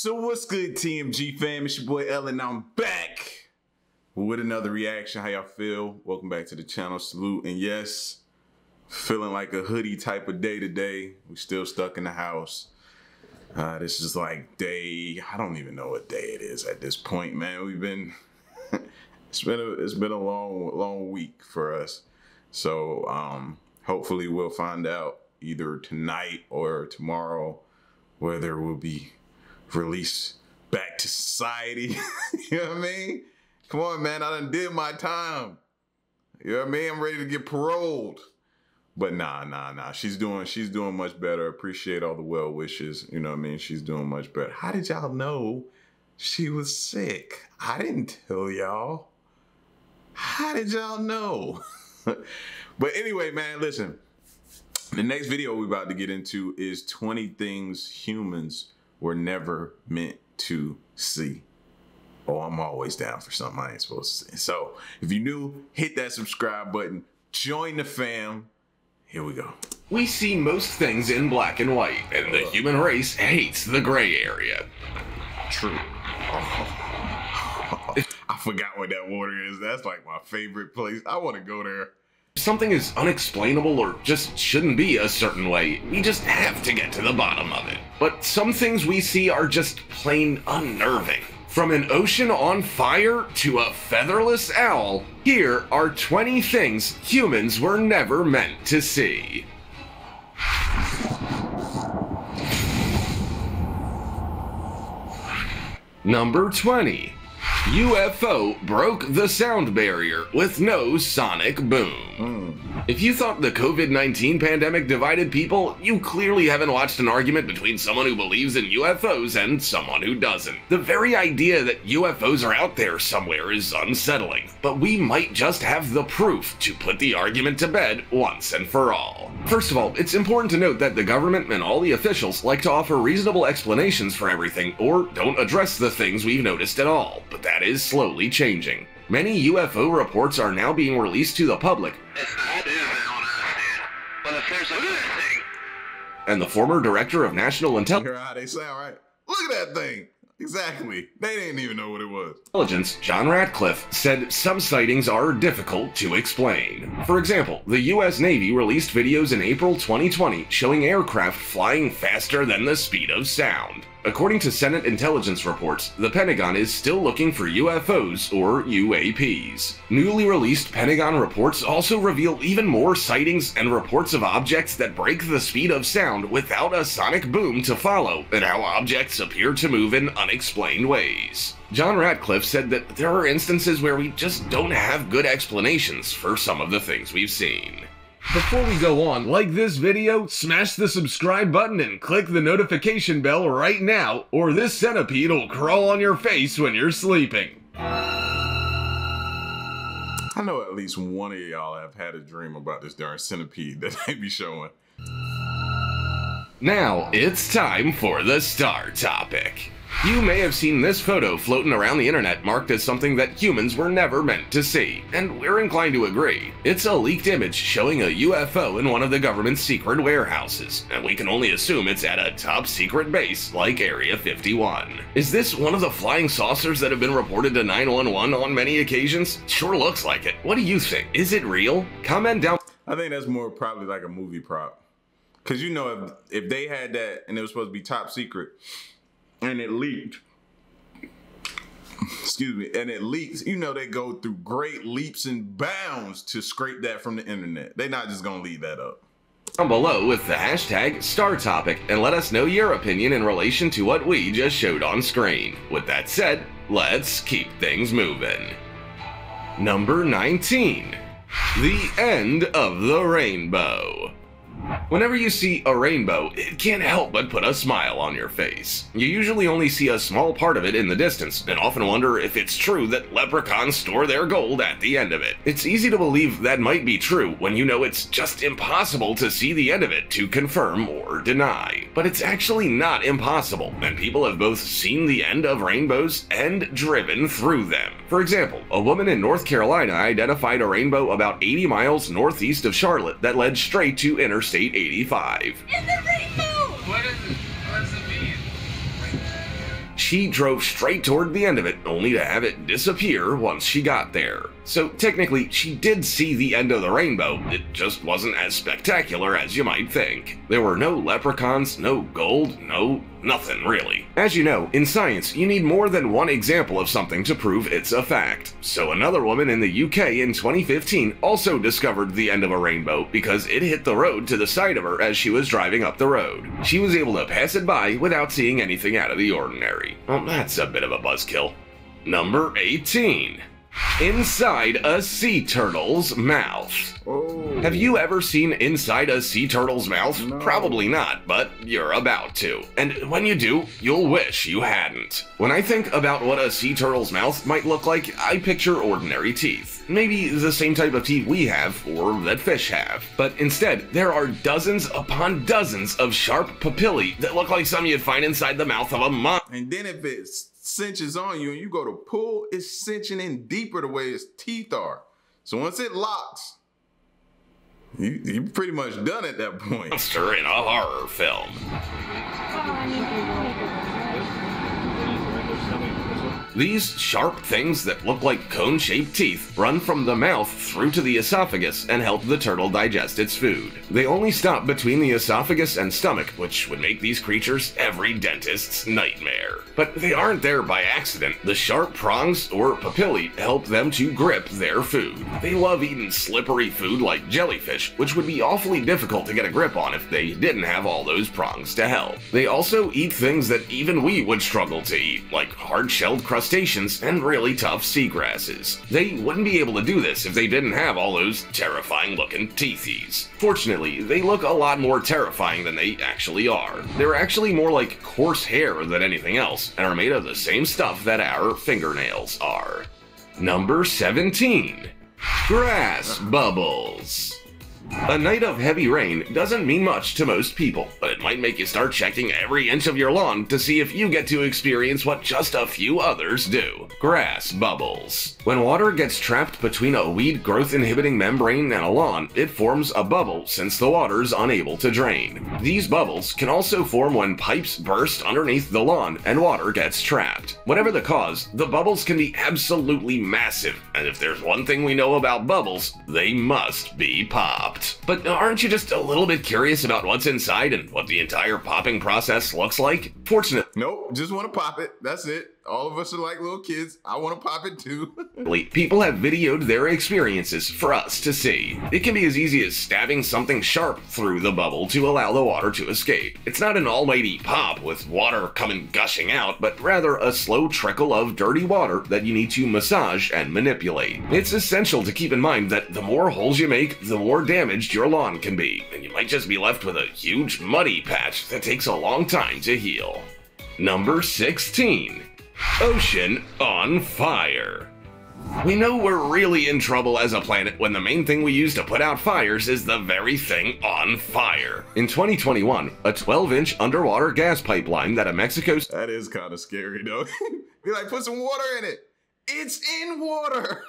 So what's good, TMG fam? It's your boy Ellen. I'm back with another reaction. How y'all feel? Welcome back to the channel. Salute. And yes, feeling like a hoodie type of day today. We still stuck in the house. This is like I don't even know what day it is at this point, man. We've been it's been a long week for us. So hopefully we'll find out either tonight or tomorrow whether we'll be released back to society. You know what I mean? Come on, man. I done did my time. You know what I mean? I'm ready to get paroled. But nah. She's doing much better. Appreciate all the well wishes. You know what I mean? She's doing much better. How did y'all know she was sick? I didn't tell y'all. How did y'all know? But anyway, man, listen. The next video we're about to get into is 20 things humans were never meant to see. Oh, I'm always down for something I ain't supposed to see. So if you're new, hit that subscribe button. Join the fam. Here we go. We see most things in black and white, and the human race hates the gray area. True. I forgot what that water is. That's like my favorite place. I want to go there. If something is unexplainable or just shouldn't be a certain way, we just have to get to the bottom of it. But some things we see are just plain unnerving. From an ocean on fire to a featherless owl, here are 20 things humans were never meant to see. Number 20. UFO broke the sound barrier with no sonic boom. If you thought the COVID-19 pandemic divided people, you clearly haven't watched an argument between someone who believes in UFOs and someone who doesn't. The very idea that UFOs are out there somewhere is unsettling, but we might just have the proof to put the argument to bed once and for all. First of all, it's important to note that the government and all the officials like to offer reasonable explanations for everything or don't address the things we've noticed at all, but that is slowly changing. Many UFO reports are now being released to the public. But if there's a good thing. And the former director of national intelligence. Hear how they sound, right? Look at that thing. Exactly. They didn't even know what it was. Intelligence, John Ratcliffe, said some sightings are difficult to explain. For example, the US Navy released videos in April 2020 showing aircraft flying faster than the speed of sound. According to Senate intelligence reports, the Pentagon is still looking for UFOs or UAPs. Newly released Pentagon reports also reveal even more sightings and reports of objects that break the speed of sound without a sonic boom to follow, and how objects appear to move in unexplained ways. John Ratcliffe said that there are instances where we just don't have good explanations for some of the things we've seen. Before we go on, like this video, smash the subscribe button and click the notification bell right now, or this centipede will crawl on your face when you're sleeping. I know at least one of y'all have had a dream about this darn centipede that they be showing. Now, it's time for the star topic. You may have seen this photo floating around the internet marked as something that humans were never meant to see, and we're inclined to agree. It's a leaked image showing a UFO in one of the government's secret warehouses, and we can only assume it's at a top secret base like Area 51. Is this one of the flying saucers that have been reported to 911 on many occasions? Sure looks like it. What do you think? Is it real? Comment down. I think that's more probably like a movie prop. Because you know, if they had that and it was supposed to be top secret, and it leaked, excuse me, and it leaks, you know they go through great leaps and bounds to scrape that from the internet. They're not just gonna leave that up. Down below with the hashtag StarTopic and let us know your opinion in relation to what we just showed on screen. With that said, let's keep things moving. Number 19. The end of the rainbow. Whenever you see a rainbow, it can't help but put a smile on your face. You usually only see a small part of it in the distance, and often wonder if it's true that leprechauns store their gold at the end of it. It's easy to believe that might be true when you know it's just impossible to see the end of it to confirm or deny. But it's actually not impossible, and people have both seen the end of rainbows and driven through them. For example, a woman in North Carolina identified a rainbow about 80 miles northeast of Charlotte that led straight to Interstate 85. In the rainbow! What does it mean? She drove straight toward the end of it, only to have it disappear once she got there. So technically, she did see the end of the rainbow, it just wasn't as spectacular as you might think. There were no leprechauns, no gold, no nothing really. As you know, in science, you need more than one example of something to prove it's a fact. So another woman in the UK in 2015 also discovered the end of a rainbow because it hit the road to the side of her as she was driving up the road. She was able to pass it by without seeing anything out of the ordinary. Well, that's a bit of a buzzkill. Number 18. Inside a sea turtle's mouth. Oh. Have you ever seen inside a sea turtle's mouth? No. Probably not, but you're about to. And when you do, you'll wish you hadn't. When I think about what a sea turtle's mouth might look like, I picture ordinary teeth. Maybe the same type of teeth we have, or that fish have. But instead, there are dozens upon dozens of sharp papillae that look like some you'd find inside the mouth of a monster. And then if it cinches on you and you go to pull, it's cinching in deeper the way its teeth are. So once it locks, you pretty much done at that point. Monster in a horror film. These sharp things that look like cone-shaped teeth run from the mouth through to the esophagus and help the turtle digest its food. They only stop between the esophagus and stomach, which would make these creatures every dentist's nightmare. But they aren't there by accident. The sharp prongs or papillae help them to grip their food. They love eating slippery food like jellyfish, which would be awfully difficult to get a grip on if they didn't have all those prongs to help. They also eat things that even we would struggle to eat, like hard-shelled crustaceans and really tough seagrasses. They wouldn't be able to do this if they didn't have all those terrifying-looking teethies. Fortunately, they look a lot more terrifying than they actually are. They're actually more like coarse hair than anything else, and are made of the same stuff that our fingernails are. Number 17. Grass bubbles. A night of heavy rain doesn't mean much to most people, but it might make you start checking every inch of your lawn to see if you get to experience what just a few others do. Grass bubbles. When water gets trapped between a weed growth-inhibiting membrane and a lawn, it forms a bubble since the water's unable to drain. These bubbles can also form when pipes burst underneath the lawn and water gets trapped. Whatever the cause, the bubbles can be absolutely massive, and if there's one thing we know about bubbles, they must be popped. But aren't you just a little bit curious about what's inside and what the entire popping process looks like? Nope, just want to pop it. That's it. All of us are like little kids. I want to pop it too. People have videoed their experiences for us to see. It can be as easy as stabbing something sharp through the bubble to allow the water to escape. It's not an almighty pop with water coming gushing out, but rather a slow trickle of dirty water that you need to massage and manipulate. It's essential to keep in mind that the more holes you make, the more damaged your lawn can be, and you might just be left with a huge muddy patch that takes a long time to heal. Number 16. Ocean on fire. We know we're really in trouble as a planet when the main thing we use to put out fires is the very thing on fire. In 2021, a 12-inch underwater gas pipeline that a Mexico's— That is kind of scary though. Be like, put some water in it. It's in water.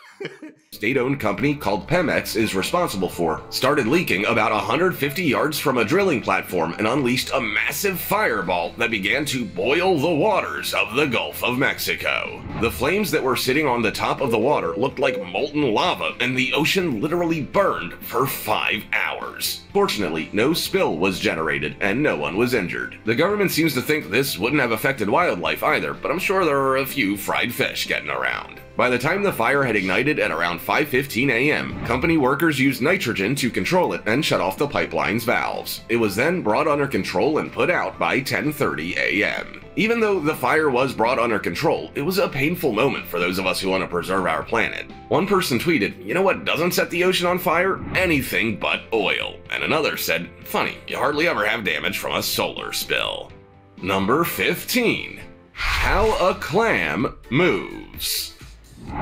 state-owned company called Pemex is responsible for, started leaking about 150 yards from a drilling platform and unleashed a massive fireball that began to boil the waters of the Gulf of Mexico. The flames that were sitting on the top of the water looked like molten lava, and the ocean literally burned for 5 hours. Fortunately, no spill was generated and no one was injured. The government seems to think this wouldn't have affected wildlife either, but I'm sure there are a few fried fish getting around. By the time the fire had ignited at around 5:15 a.m., company workers used nitrogen to control it and shut off the pipeline's valves. It was then brought under control and put out by 10:30 a.m. Even though the fire was brought under control, it was a painful moment for those of us who want to preserve our planet. One person tweeted, "You know what doesn't set the ocean on fire? Anything but oil." And another said, "Funny, you hardly ever have damage from a solar spill." Number 15. How a clam moves.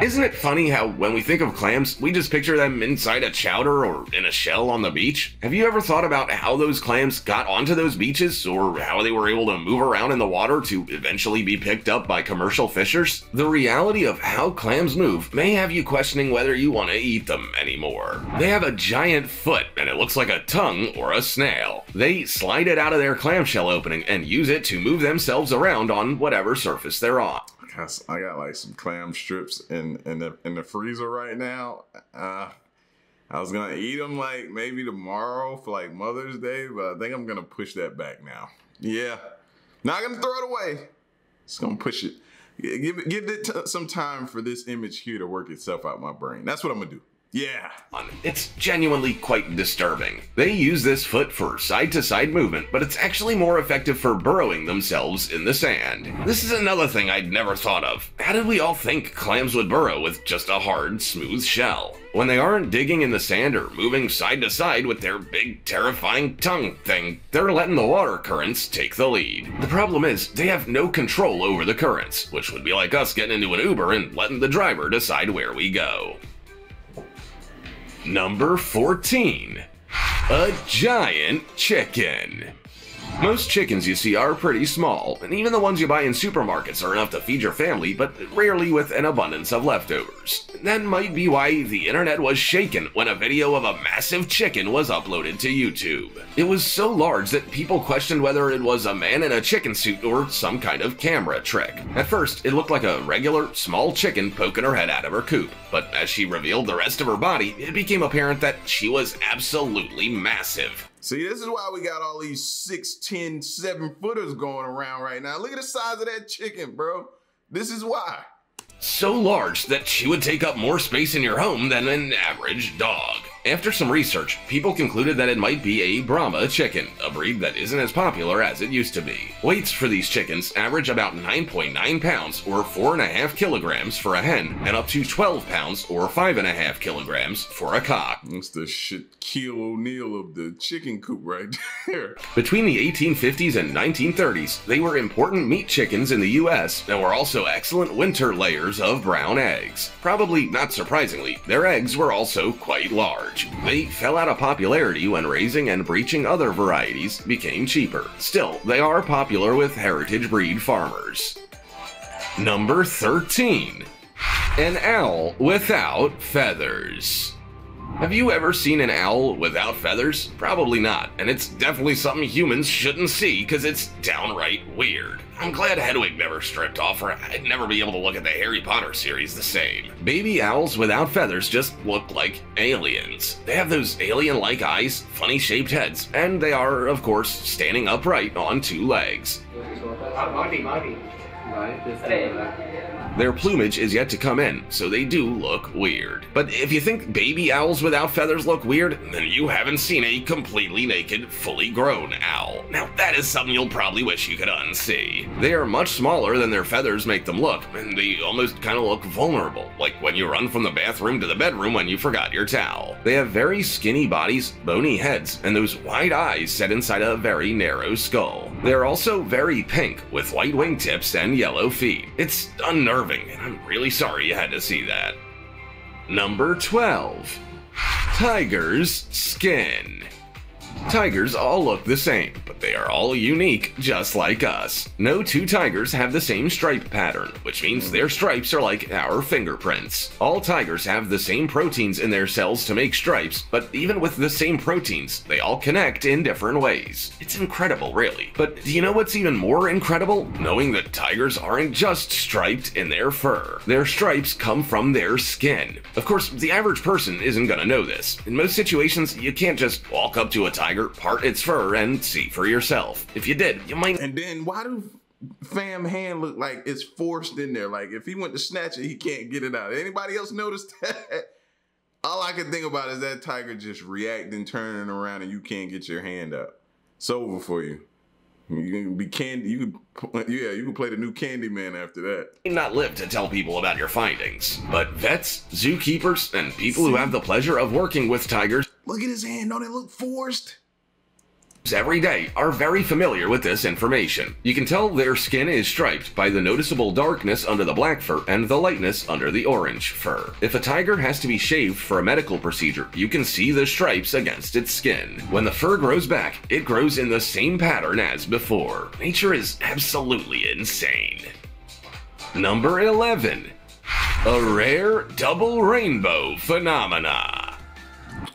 Isn't it funny how when we think of clams, we just picture them inside a chowder or in a shell on the beach? Have you ever thought about how those clams got onto those beaches, or how they were able to move around in the water to eventually be picked up by commercial fishers? The reality of how clams move may have you questioning whether you want to eat them anymore. They have a giant foot, and it looks like a tongue or a snail. They slide it out of their clamshell opening and use it to move themselves around on whatever surface they're on. I got like some clam strips in the freezer right now. I was gonna eat them like maybe tomorrow for like Mother's Day, but I think I'm gonna push that back now. Yeah, not gonna throw it away. Just gonna push it. Give it some time for this image here to work itself out my brain. That's what I'm gonna do. Yeah. It's genuinely quite disturbing. They use this foot for side-to-side movement, but it's actually more effective for burrowing themselves in the sand. This is another thing I'd never thought of. How did we all think clams would burrow with just a hard, smooth shell? When they aren't digging in the sand or moving side to side with their big, terrifying tongue thing, they're letting the water currents take the lead. The problem is, they have no control over the currents, which would be like us getting into an Uber and letting the driver decide where we go. Number 14. A giant chicken. Most chickens you see are pretty small, and even the ones you buy in supermarkets are enough to feed your family, but rarely with an abundance of leftovers. That might be why the internet was shaken when a video of a massive chicken was uploaded to YouTube. It was so large that people questioned whether it was a man in a chicken suit or some kind of camera trick. At first, it looked like a regular, small chicken poking her head out of her coop, but as she revealed the rest of her body, it became apparent that she was absolutely massive. See, this is why we got all these 6, 10, 7-footers going around right now. Look at the size of that chicken, bro. This is why. So large that she would take up more space in your home than an average dog. After some research, people concluded that it might be a Brahma chicken, a breed that isn't as popular as it used to be. Weights for these chickens average about 9.9 pounds or 4.5 kilograms for a hen, and up to 12 pounds or 5.5 kilograms for a cock. That's the Shaquille O'Neal of the chicken coop right there. Between the 1850s and 1930s, they were important meat chickens in the US and were also excellent winter layers of brown eggs. Probably not surprisingly, their eggs were also quite large. They fell out of popularity when raising and breeching other varieties became cheaper. Still, they are popular with heritage breed farmers. Number 13. An owl without feathers. Have you ever seen an owl without feathers? Probably not, and it's definitely something humans shouldn't see because it's downright weird. I'm glad Hedwig never stripped off, or I'd never be able to look at the Harry Potter series the same. Baby owls without feathers just look like aliens. They have those alien-like eyes, funny shaped heads, and they are, of course, standing upright on 2 legs. Their plumage is yet to come in, so they do look weird. But if you think baby owls without feathers look weird, then you haven't seen a completely naked, fully grown owl. Now that is something you'll probably wish you could unsee. They are much smaller than their feathers make them look, and they almost kind of look vulnerable, like when you run from the bathroom to the bedroom when you forgot your towel. They have very skinny bodies, bony heads, and those wide eyes set inside a very narrow skull. They're also very pink, with white wingtips and yellow feet. It's unnerving, and I'm really sorry you had to see that. Number 12. Tiger's skin. Tigers all look the same, but they are all unique, just like us. No 2 tigers have the same stripe pattern, which means their stripes are like our fingerprints. All tigers have the same proteins in their cells to make stripes, but even with the same proteins, they all connect in different ways. It's incredible, really. But do you know what's even more incredible? Knowing that tigers aren't just striped in their fur. Their stripes come from their skin. Of course, the average person isn't gonna know this. In most situations, you can't just walk up to a tiger, part its fur, and see for yourself. If you did, you might. And then why do fam hand look like it's forced in there? Like if he went to snatch it, he can't get it out. Anybody else notice that? All I can think about is that tiger just reacting, turning around, and you can't get your hand out. It's over for you. You can be candy. You can play the new Candyman after that. Not live to tell people about your findings, but vets, zookeepers, and people who have the pleasure of working with tigers. Look at his hand. Don't it look forced? every day are very familiar with this information. You can tell their skin is striped by the noticeable darkness under the black fur and the lightness under the orange fur. If a tiger has to be shaved for a medical procedure, you can see the stripes against its skin. When the fur grows back, it grows in the same pattern as before. Nature is absolutely insane. Number 11. A rare double rainbow phenomena.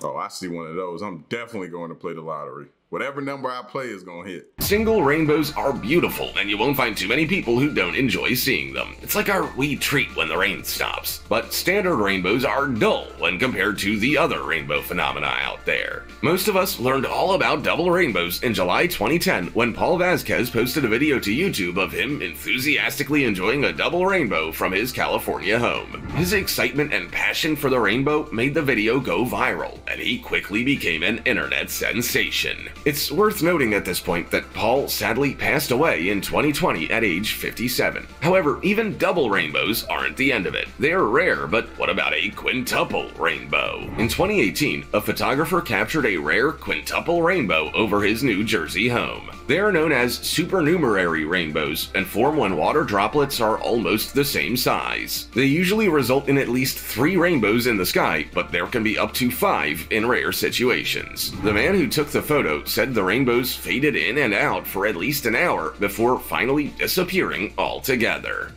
Oh, I see one of those. I'm definitely going to play the lottery. Whatever number I play is gonna hit. Single rainbows are beautiful, and you won't find too many people who don't enjoy seeing them. It's like our wee treat when the rain stops. But standard rainbows are dull when compared to the other rainbow phenomena out there. Most of us learned all about double rainbows in July 2010 when Paul Vasquez posted a video to YouTube of him enthusiastically enjoying a double rainbow from his California home. His excitement and passion for the rainbow made the video go viral, and he quickly became an internet sensation. It's worth noting at this point that Paul sadly passed away in 2020 at age 57. However, even double rainbows aren't the end of it. They are rare, but what about a quintuple rainbow? In 2018, a photographer captured a rare quintuple rainbow over his New Jersey home. They are known as supernumerary rainbows and form when water droplets are almost the same size. They usually result in at least 3 rainbows in the sky, but there can be up to 5 in rare situations. The man who took the photo said the rainbows faded in and out for at least an hour before finally disappearing altogether.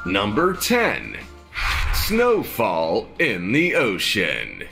Number 10. Snowfall in the ocean.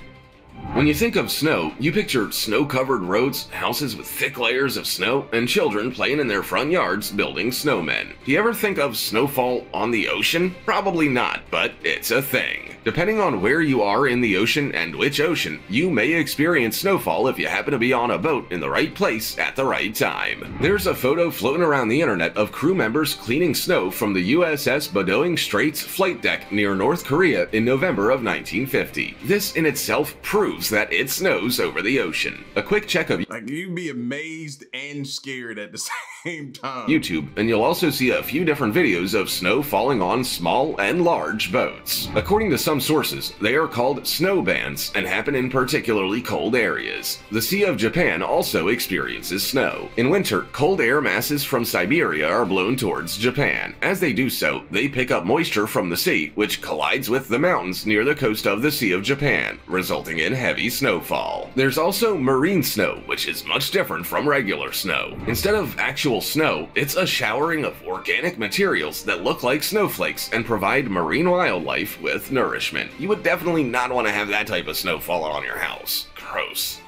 When you think of snow, you picture snow-covered roads, houses with thick layers of snow, and children playing in their front yards building snowmen. Do you ever think of snowfall on the ocean? Probably not, but it's a thing. Depending on where you are in the ocean and which ocean, you may experience snowfall if you happen to be on a boat in the right place at the right time. There's a photo floating around the internet of crew members cleaning snow from the USS Bedouin Straits flight deck near North Korea in November of 1950. This in itself proves that it snows over the ocean. A quick check of you'd be amazed and scared at the same time. YouTube, and you'll also see a few different videos of snow falling on small and large boats. According to some sources, they are called snow bands and happen in particularly cold areas. The Sea of Japan also experiences snow. In winter, cold air masses from Siberia are blown towards Japan. As they do so, they pick up moisture from the sea, which collides with the mountains near the coast of the Sea of Japan, resulting in heavy snowfall. There's also marine snow, which is much different from regular snow. Instead of actual snow, it's a showering of organic materials that look like snowflakes and provide marine wildlife with nourishment. You would definitely not want to have that type of snow fall on your house. Gross.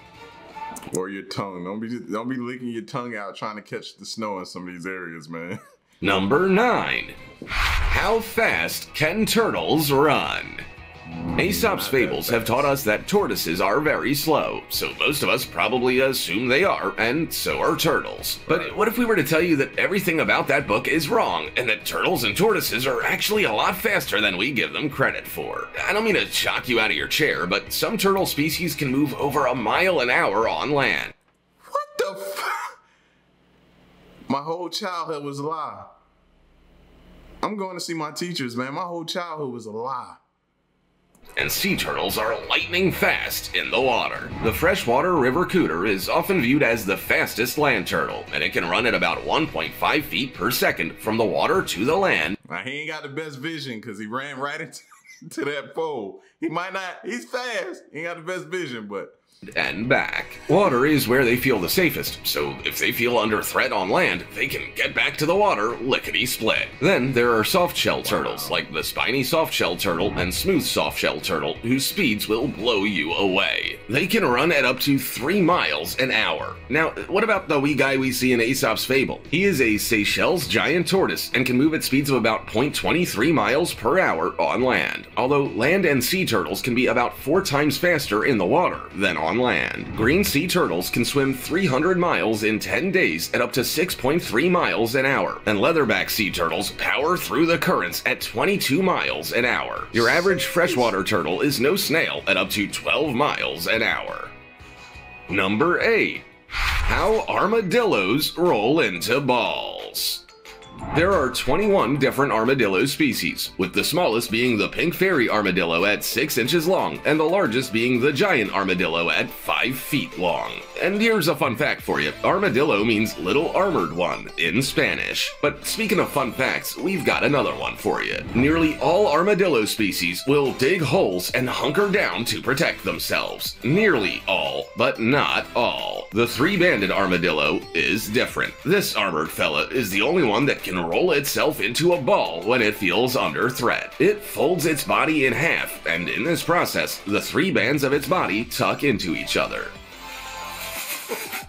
Or your tongue. Don't be licking your tongue out trying to catch the snow in some of these areas, man. Number 9. How fast can turtles run? Aesop's fables have taught us that tortoises are very slow, so most of us probably assume they are, and so are turtles. But what if we were to tell you that everything about that book is wrong, and that turtles and tortoises are actually a lot faster than we give them credit for? I don't mean to shock you out of your chair, but some turtle species can move over a mile an hour on land. What the f? My whole childhood was a lie. I'm going to see my teachers, man. My whole childhood was a lie. And sea turtles are lightning fast in the water. The freshwater river cooter is often viewed as the fastest land turtle, and it can run at about 1.5 feet per second from the water to the land. Now, he ain't got the best vision because he ran right into that pole. He's fast. He ain't got the best vision, but... and back. Water is where they feel the safest, so if they feel under threat on land, they can get back to the water lickety-split. Then there are soft-shell turtles, like the spiny soft-shell turtle and smooth soft-shell turtle, whose speeds will blow you away. They can run at up to 3 miles an hour. Now, what about the wee guy we see in Aesop's fable? He is a Seychelles giant tortoise and can move at speeds of about 0.23 miles per hour on land, although land and sea turtles can be about 4 times faster in the water than on land. Green sea turtles can swim 300 miles in 10 days at up to 6.3 miles an hour, and leatherback sea turtles power through the currents at 22 miles an hour. Your average freshwater turtle is no snail at up to 12 miles an hour. Number 8. How armadillos roll into balls. There are 21 different armadillo species, with the smallest being the pink fairy armadillo at 6 inches long, and the largest being the giant armadillo at 5 feet long. And here's a fun fact for you. Armadillo means little armored one in Spanish. But speaking of fun facts, we've got another one for you. Nearly all armadillo species will dig holes and hunker down to protect themselves. Nearly all, but not all. The three-banded armadillo is different. This armored fella is the only one that can roll itself into a ball when it feels under threat. It folds its body in half, and in this process, the three bands of its body tuck into each other.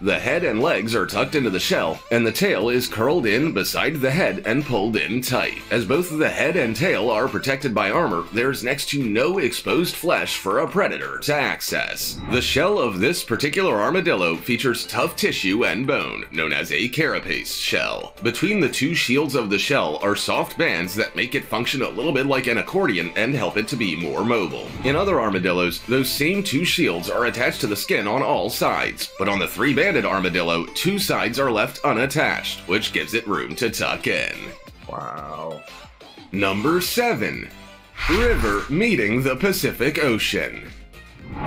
The head and legs are tucked into the shell, and the tail is curled in beside the head and pulled in tight. As both the head and tail are protected by armor, there's next to no exposed flesh for a predator to access. The shell of this particular armadillo features tough tissue and bone, known as a carapace shell. Between the two shields of the shell are soft bands that make it function a little bit like an accordion and help it to be more mobile. In other armadillos, those same two shields are attached to the skin on all sides, but on the three-banded armadillo, two sides are left unattached, which gives it room to tuck in. Wow. Number 7. River meeting the Pacific Ocean.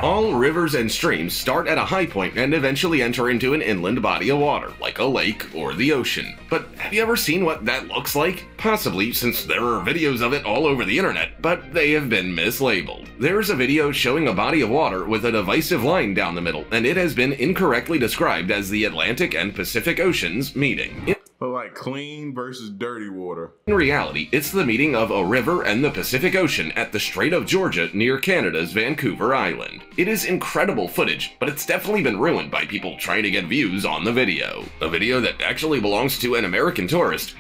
All rivers and streams start at a high point and eventually enter into an inland body of water, like a lake or the ocean. But have you ever seen what that looks like? Possibly, since there are videos of it all over the internet, but they have been mislabeled. There's a video showing a body of water with a divisive line down the middle, and it has been incorrectly described as the Atlantic and Pacific Oceans meeting. But like clean versus dirty water. In reality, it's the meeting of a river and the Pacific Ocean at the Strait of Georgia near Canada's Vancouver Island. It is incredible footage, but it's definitely been ruined by people trying to get views on the video. A video that actually belongs to an American tourist.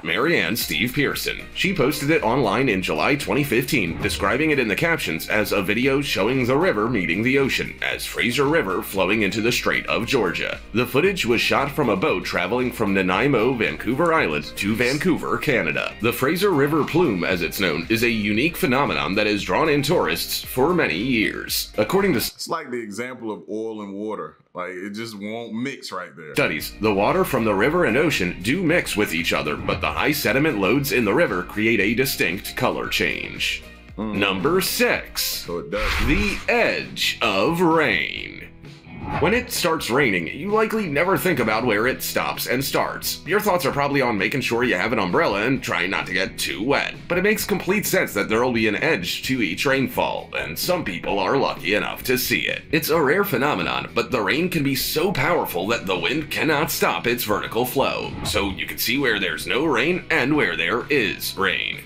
Marianne Steve Pearson. She posted it online in July 2015, describing it in the captions as a video showing the river meeting the ocean, as Fraser River flowing into the Strait of Georgia. The footage was shot from a boat traveling from Nanaimo, Vancouver Island to Vancouver, Canada. The Fraser River plume, as it's known, is a unique phenomenon that has drawn in tourists for many years. According to It's like the example of oil and water. Like, it just won't mix right there. Studies, the water from the river and ocean do mix with each other, but the high sediment loads in the river create a distinct color change. Number 6. So it does. The edge of rain. When it starts raining, you likely never think about where it stops and starts. Your thoughts are probably on making sure you have an umbrella and trying not to get too wet. But it makes complete sense that there will be an edge to each rainfall, and some people are lucky enough to see it. It's a rare phenomenon, but the rain can be so powerful that the wind cannot stop its vertical flow. So you can see where there's no rain and where there is rain.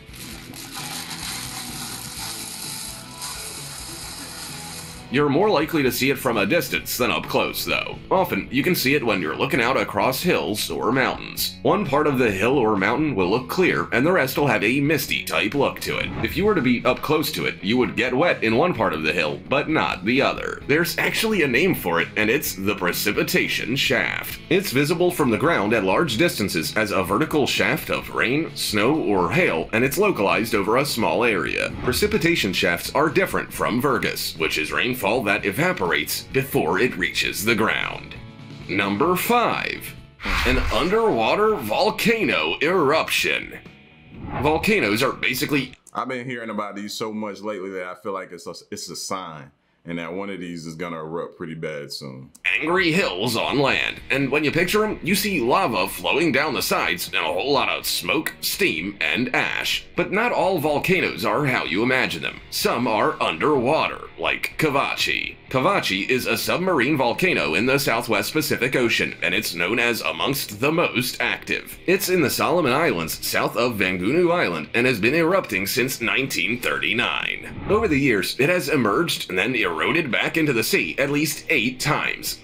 You're more likely to see it from a distance than up close, though. Often, you can see it when you're looking out across hills or mountains. One part of the hill or mountain will look clear, and the rest will have a misty type look to it. If you were to be up close to it, you would get wet in one part of the hill, but not the other. There's actually a name for it, and it's the precipitation shaft. It's visible from the ground at large distances as a vertical shaft of rain, snow, or hail, and it's localized over a small area. Precipitation shafts are different from virgus, which is rainfall that evaporates before it reaches the ground. Number 5. An underwater volcano eruption. Volcanoes are basically... I've been hearing about these so much lately that I feel like it's a sign, and that one of these is gonna erupt pretty bad soon. Angry hills on land, and when you picture them, you see lava flowing down the sides and a whole lot of smoke, steam, and ash. But not all volcanoes are how you imagine them. Some are underwater, like Cavachi. Cavachi is a submarine volcano in the southwest Pacific Ocean, and it's known as amongst the most active. It's in the Solomon Islands, south of Vangunu Island, and has been erupting since 1939. Over the years, it has emerged and then eroded back into the sea at least 8 times.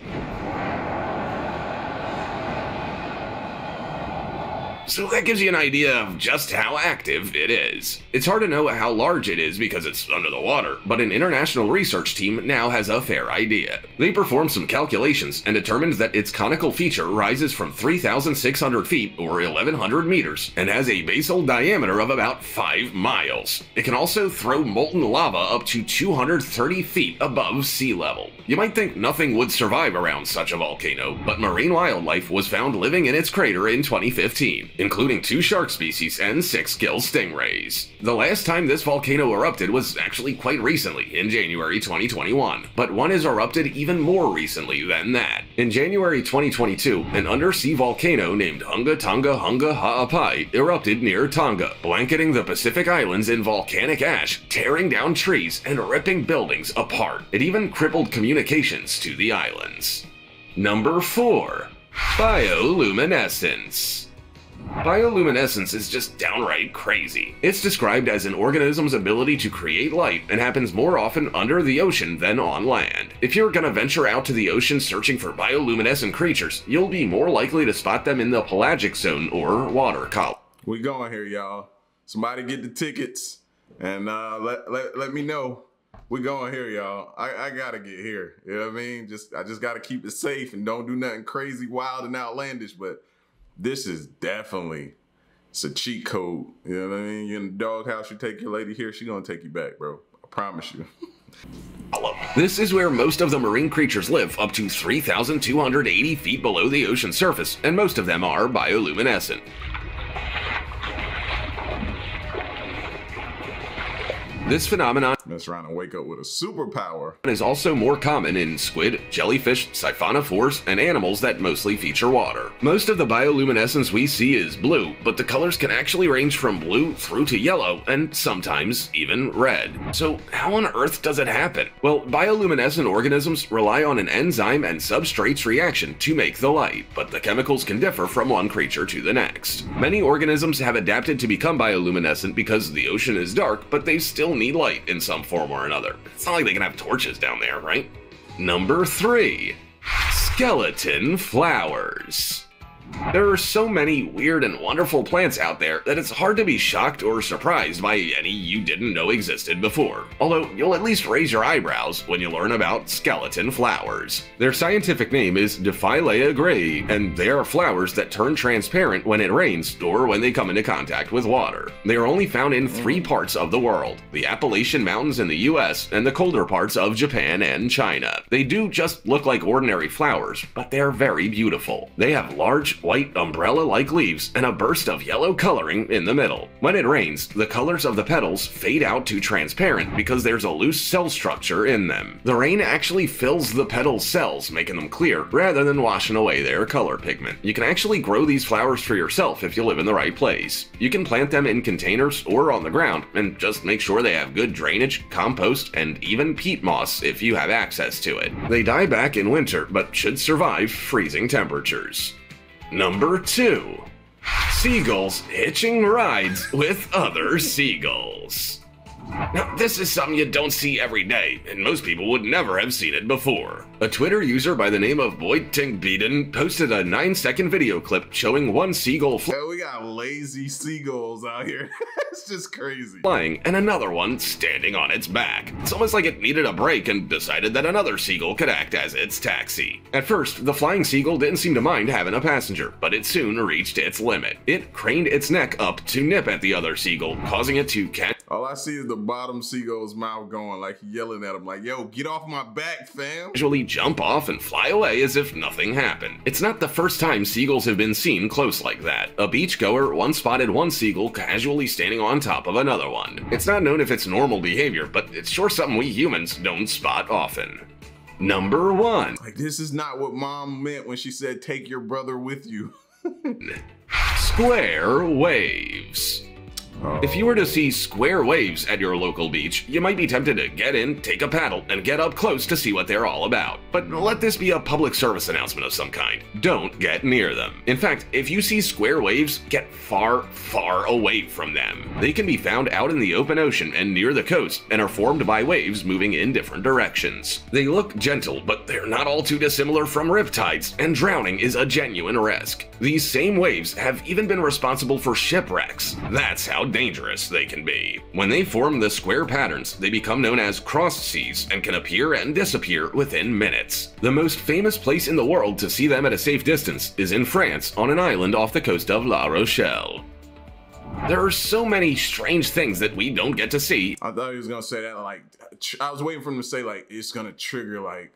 so that gives you an idea of just how active it is. It's hard to know how large it is because it's under the water, but an international research team now has a fair idea. They performed some calculations and determined that its conical feature rises from 3,600 feet or 1,100 meters and has a basal diameter of about 5 miles. It can also throw molten lava up to 230 feet above sea level. You might think nothing would survive around such a volcano, but marine wildlife was found living in its crater in 2015, including 2 shark species and 6 gill stingrays. The last time this volcano erupted was actually quite recently, in January 2021, but one has erupted even more recently than that. In January 2022, an undersea volcano named Hunga Tonga Hunga Ha'apai erupted near Tonga, blanketing the Pacific Islands in volcanic ash, tearing down trees and ripping buildings apart. It even crippled communications to the islands. Number 4. Bioluminescence. Bioluminescence is just downright crazy. It's described as an organism's ability to create light and happens more often under the ocean than on land. If you're gonna venture out to the ocean searching for bioluminescent creatures, you'll be more likely to spot them in the pelagic zone or water column. We going here, y'all. Somebody get the tickets and let me know. We going here, y'all. I gotta get here. You know what I mean? I just gotta keep it safe and don't do nothing crazy, wild, and outlandish. But this is definitely, it's a cheat code. You know what I mean? You're in the doghouse, you take your lady here, she gonna take you back, bro. I promise you. This is where most of the marine creatures live, up to 3,280 feet below the ocean surface, and most of them are bioluminescent. This phenomenon Mess around and wake up with a superpower. is also more common in squid, jellyfish, siphonophores, and animals that mostly feature water. Most of the bioluminescence we see is blue, but the colors can actually range from blue through to yellow, and sometimes even red. So how on earth does it happen? Well, bioluminescent organisms rely on an enzyme and substrates reaction to make the light, but the chemicals can differ from one creature to the next. Many organisms have adapted to become bioluminescent because the ocean is dark, but they still need light in some form or another. It's not like they can have torches down there, right? Number 3. Skeleton flowers. There are so many weird and wonderful plants out there that it's hard to be shocked or surprised by any you didn't know existed before. Although you'll at least raise your eyebrows when you learn about skeleton flowers. Their scientific name is Diphylia grayi, and they are flowers that turn transparent when it rains or when they come into contact with water. They are only found in 3 parts of the world: the Appalachian Mountains in the US and the colder parts of Japan and China. They do just look like ordinary flowers, but they are very beautiful. They have large, white umbrella-like leaves and a burst of yellow coloring in the middle. When it rains, the colors of the petals fade out to transparent because there's a loose cell structure in them. The rain actually fills the petal cells, making them clear, rather than washing away their color pigment. You can actually grow these flowers for yourself if you live in the right place. You can plant them in containers or on the ground, and just make sure they have good drainage, compost, and even peat moss if you have access to it. They die back in winter, but should survive freezing temperatures. Number 2. Seagulls hitching rides with other seagulls. Now, this is something you don't see every day, and most people would never have seen it before. A Twitter user by the name of Boyd-Tingbeden posted a 9-second video clip showing one seagull We got lazy seagulls out here. It's just crazy. flying and another one standing on its back. It's almost like it needed a break and decided that another seagull could act as its taxi. At first, the flying seagull didn't seem to mind having a passenger, but it soon reached its limit. It craned its neck up to nip at the other seagull, causing it to All I see is the bottom seagull's mouth going, like yelling at him, like, yo, get off my back, fam. casually jump off and fly away as if nothing happened. It's not the first time seagulls have been seen close like that. A beachgoer once spotted one seagull casually standing on top of another one. It's not known if it's normal behavior, but it's sure something we humans don't spot often. Number 1. Like, this is not what mom meant when she said, take your brother with you. Square waves. If you were to see square waves at your local beach, you might be tempted to get in, take a paddle, and get up close to see what they're all about. But let this be a public service announcement of some kind. Don't get near them. In fact, if you see square waves, get far, far away from them. They can be found out in the open ocean and near the coast, and are formed by waves moving in different directions. They look gentle, but they're not all too dissimilar from riptides, and drowning is a genuine risk. These same waves have even been responsible for shipwrecks. That's how dangerous they can be. When they form the square patterns, they become known as cross seas and can appear and disappear within minutes. The most famous place in the world to see them at a safe distance is in France on an island off the coast of La Rochelle. There are so many strange things that we don't get to see. I thought he was gonna say that, like, I was waiting for him to say, like, it's gonna trigger, like,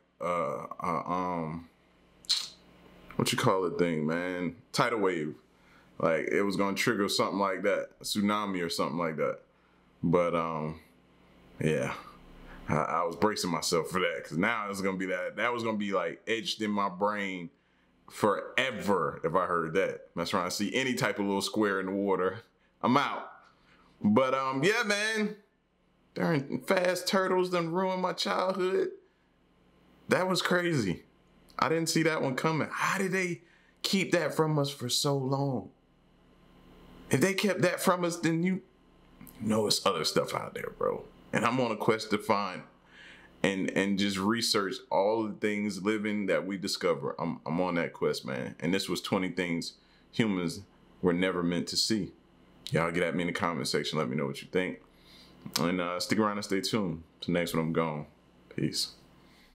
what you call it thing, man? Tidal wave. Like, it was gonna trigger something like that, a tsunami or something like that. But, yeah, I was bracing myself for that, because now it's gonna be that was gonna be, like, etched in my brain forever if I heard that. That's right, I see any type of little square in the water, I'm out. But, yeah, man, darn fast turtles done ruined my childhood. That was crazy. I didn't see that one coming. How did they keep that from us for so long? If they kept that from us, then you know it's other stuff out there, bro. And I'm on a quest to find and just research all the things living that we discover. I'm on that quest, man. And this was 20 things humans were never meant to see. Y'all get at me in the comment section. Let me know what you think. And stick around and stay tuned. Till next one, I'm gone. Peace.